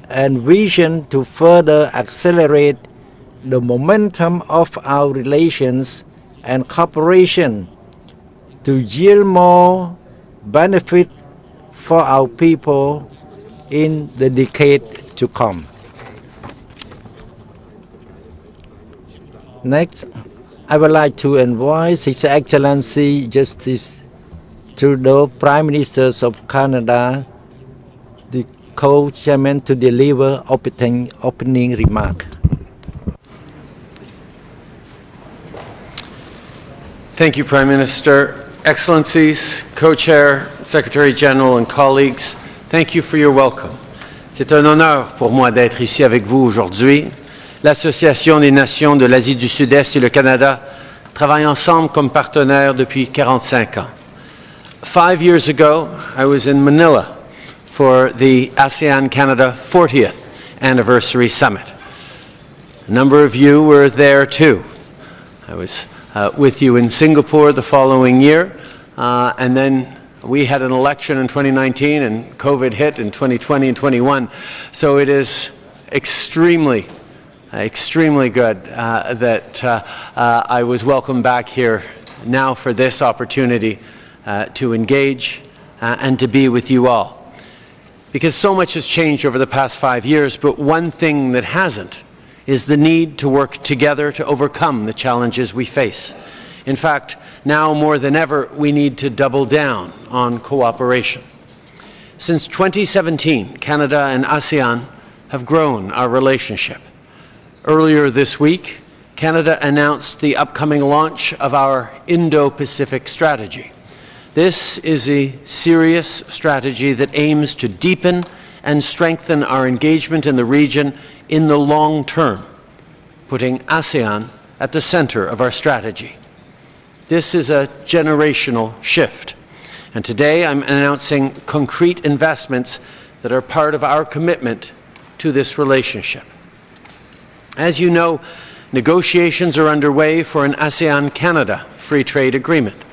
and vision to further accelerate the momentum of our relations and cooperation to yield more benefit for our people in the decade to come. Next, I would like to invite His Excellency Justice Trudeau, Prime Minister of Canada, the co-chairman, to deliver opening remark. Thank you, Prime Minister. Excellencies, Co-Chair, Secretary General, and colleagues, thank you for your welcome. C'est un honneur pour moi d'être ici avec vous aujourd'hui. L'Association des Nations de l'Asie du Sud-Est et le Canada travaillent ensemble comme partenaires depuis 45 ans. 5 years ago, I was in Manila for the ASEAN-Canada 40th Anniversary Summit. A number of you were there too. I was with you in Singapore the following year, and then we had an election in 2019 and COVID hit in 2020 and 21. So it is extremely good that I was welcomed back here now for this opportunity to engage and to be with you all. Because so much has changed over the past 5 years, but one thing that hasn't is the need to work together to overcome the challenges we face. In fact, now more than ever, we need to double down on cooperation. Since 2017, Canada and ASEAN have grown our relationship. Earlier this week, Canada announced the upcoming launch of our Indo-Pacific strategy. This is a serious strategy that aims to deepen and strengthen our engagement in the region in the long term, putting ASEAN at the center of our strategy. This is a generational shift, and today I'm announcing concrete investments that are part of our commitment to this relationship. As you know, negotiations are underway for an ASEAN-Canada free trade agreement.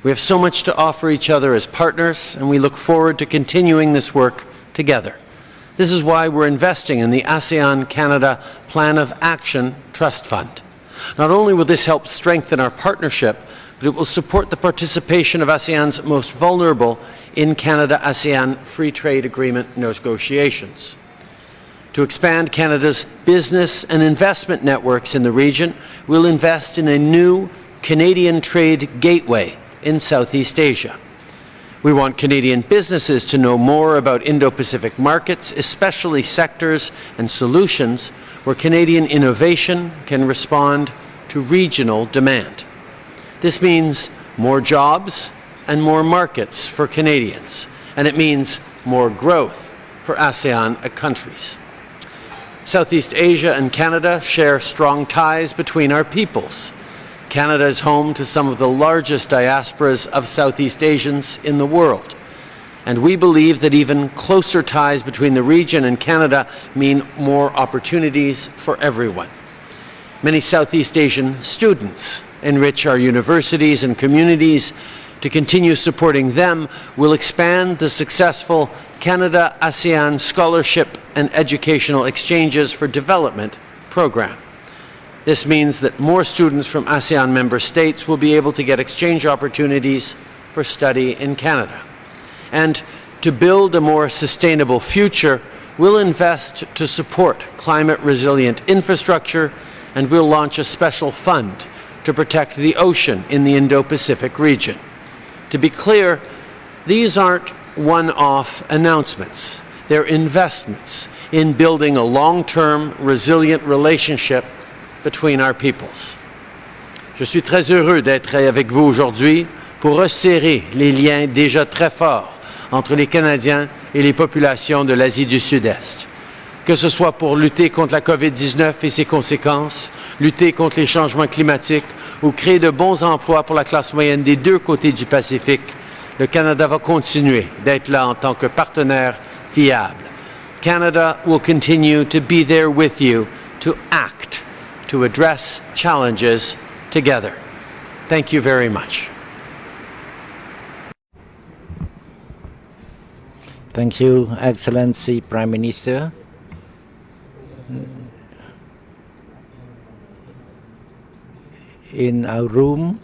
We have so much to offer each other as partners, and we look forward to continuing this work together. This is why we're investing in the ASEAN-Canada Plan of Action Trust Fund. Not only will this help strengthen our partnership, but it will support the participation of ASEAN's most vulnerable in Canada-ASEAN Free Trade Agreement negotiations. To expand Canada's business and investment networks in the region, we'll invest in a new Canadian trade gateway in Southeast Asia. We want Canadian businesses to know more about Indo-Pacific markets, especially sectors and solutions where Canadian innovation can respond to regional demand. This means more jobs and more markets for Canadians, and it means more growth for ASEAN countries. Southeast Asia and Canada share strong ties between our peoples. Canada is home to some of the largest diasporas of Southeast Asians in the world. And we believe that even closer ties between the region and Canada mean more opportunities for everyone. Many Southeast Asian students enrich our universities and communities. To continue supporting them, we'll expand the successful Canada-ASEAN Scholarship and Educational Exchanges for Development program. This means that more students from ASEAN member states will be able to get exchange opportunities for study in Canada. And to build a more sustainable future, we'll invest to support climate-resilient infrastructure, and we'll launch a special fund to protect the ocean in the Indo-Pacific region. To be clear, these aren't one-off announcements. They're investments in building a long-term, resilient relationship between our peoples. Je suis très heureux d'être avec vous aujourd'hui pour resserrer les liens déjà très forts entre les Canadiens et les populations de l'Asie du Sud-Est. Que ce soit pour lutter contre la COVID-19 et ses conséquences, lutter contre les changements climatiques ou créer de bons emplois pour la classe moyenne des deux côtés du Pacifique, le Canada va continuer d'être là en tant que partenaire fiable. Canada will continue to be there with you to act, to address challenges together. Thank you very much. Thank you, Excellency Prime Minister. In our room,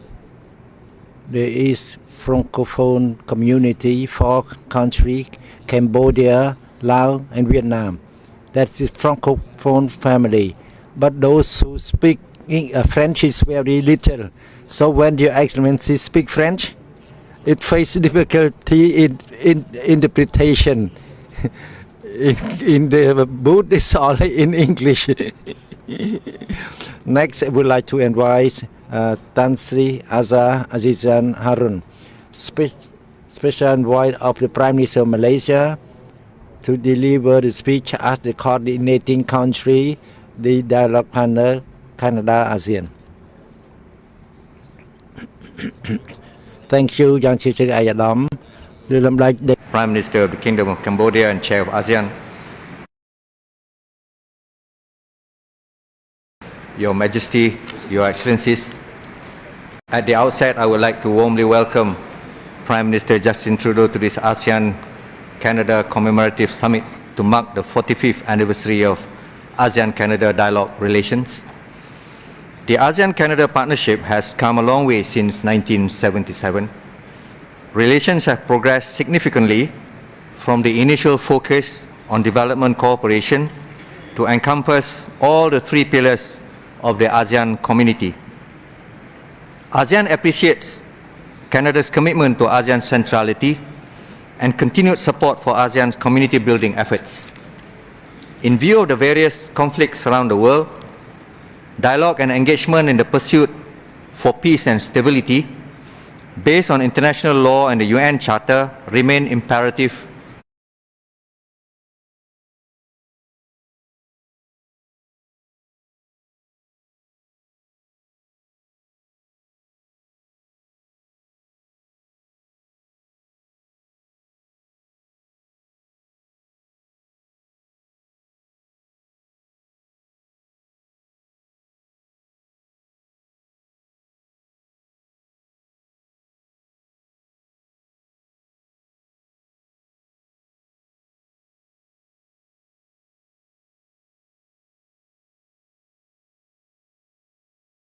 there is Francophone community, 4 countries, Cambodia, Laos, and Vietnam. That's the Francophone family. But those who speak French is very little. So when Your Excellency speak French, it faces difficulty in interpretation. in the booth, it's only in English. Next, I would like to invite Tan Sri Azizan Harun, special envoy of the Prime Minister of Malaysia, to deliver the speech as the coordinating country, the dialogue partner, Canada ASEAN. Thank you, Yang Chief Ayadam. Prime Minister of the Kingdom of Cambodia and Chair of ASEAN, Your Majesty, Your Excellencies, at the outset I would like to warmly welcome Prime Minister Justin Trudeau to this ASEAN-Canada Commemorative Summit to mark the 45th anniversary of ASEAN-Canada dialogue relations. The ASEAN-Canada partnership has come a long way since 1977. Relations have progressed significantly from the initial focus on development cooperation to encompass all the 3 pillars of the ASEAN community. ASEAN appreciates Canada's commitment to ASEAN centrality and continued support for ASEAN's community building efforts. In view of the various conflicts around the world, dialogue and engagement in the pursuit for peace and stability based on international law and the UN Charter remain imperative